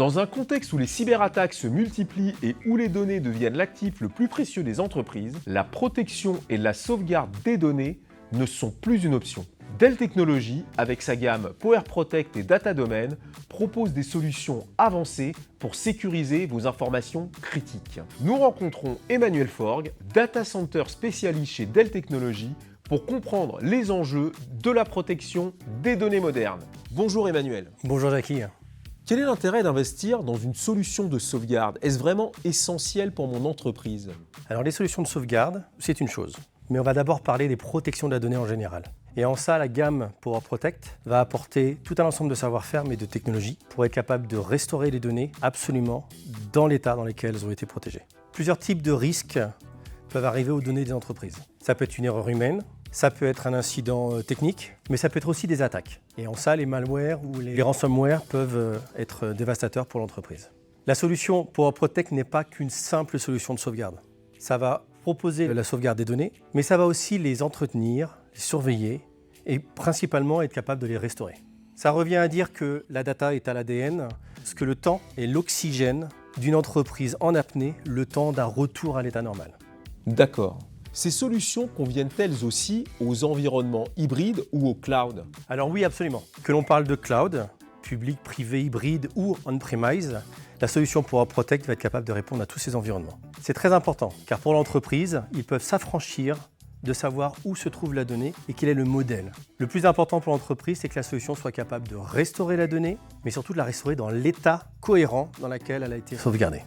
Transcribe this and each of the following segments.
Dans un contexte où les cyberattaques se multiplient et où les données deviennent l'actif le plus précieux des entreprises, la protection et la sauvegarde des données ne sont plus une option. Dell Technologies, avec sa gamme PowerProtect et DataDomain, propose des solutions avancées pour sécuriser vos informations critiques. Nous rencontrons Emmanuel Forgue, Data Center spécialiste chez Dell Technologies, pour comprendre les enjeux de la protection des données modernes. Bonjour Emmanuel. Bonjour Jackie. Quel est l'intérêt d'investir dans une solution de sauvegarde? Est-ce vraiment essentiel pour mon entreprise? Alors les solutions de sauvegarde, c'est une chose. Mais on va d'abord parler des protections de la donnée en général. Et en ça, la gamme PowerProtect va apporter tout un ensemble de savoir-faire mais de technologies pour être capable de restaurer les données absolument dans l'état dans lequel elles ont été protégées. Plusieurs types de risques peuvent arriver aux données des entreprises. Ça peut être une erreur humaine, ça peut être un incident technique, mais ça peut être aussi des attaques. Et en ça, les malwares ou les ransomware peuvent être dévastateurs pour l'entreprise. La solution PowerProtect n'est pas qu'une simple solution de sauvegarde. Ça va proposer la sauvegarde des données, mais ça va aussi les entretenir, les surveiller et principalement être capable de les restaurer. Ça revient à dire que la data est à l'ADN, parce que le temps est l'oxygène d'une entreprise en apnée, le temps d'un retour à l'état normal. D'accord. Ces solutions conviennent-elles aussi aux environnements hybrides ou au cloud? Alors oui, absolument. Que l'on parle de cloud, public, privé, hybride ou on-premise, la solution PowerProtect va être capable de répondre à tous ces environnements. C'est très important, car pour l'entreprise, ils peuvent s'affranchir de savoir où se trouve la donnée et quel est le modèle. Le plus important pour l'entreprise, c'est que la solution soit capable de restaurer la donnée, mais surtout de la restaurer dans l'état cohérent dans lequel elle a été sauvegardée.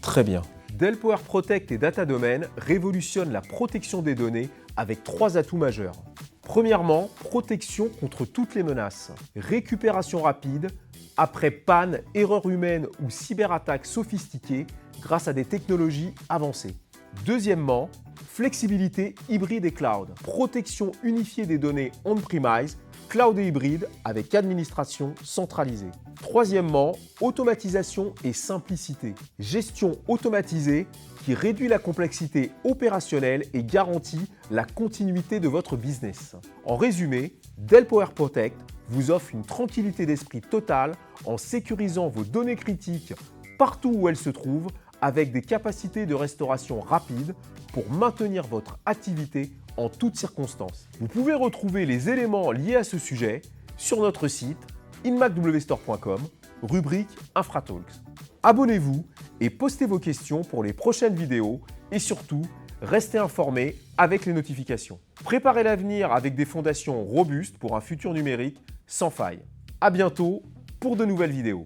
Très bien. Dell PowerProtect et DataDomain révolutionnent la protection des données avec 3 atouts majeurs. Premièrement, protection contre toutes les menaces. Récupération rapide, après panne, erreur humaine ou cyberattaque sophistiquée grâce à des technologies avancées. Deuxièmement, flexibilité hybride et cloud. Protection unifiée des données on-premise, cloud et hybride avec administration centralisée. Troisièmement, automatisation et simplicité. Gestion automatisée qui réduit la complexité opérationnelle et garantit la continuité de votre business. En résumé, Dell PowerProtect vous offre une tranquillité d'esprit totale en sécurisant vos données critiques partout où elles se trouvent avec des capacités de restauration rapides pour maintenir votre activité en toutes circonstances. Vous pouvez retrouver les éléments liés à ce sujet sur notre site inmacwstore.com, rubrique InfraTalks. Abonnez-vous et postez vos questions pour les prochaines vidéos et surtout, restez informés avec les notifications. Préparez l'avenir avec des fondations robustes pour un futur numérique sans faille. À bientôt pour de nouvelles vidéos.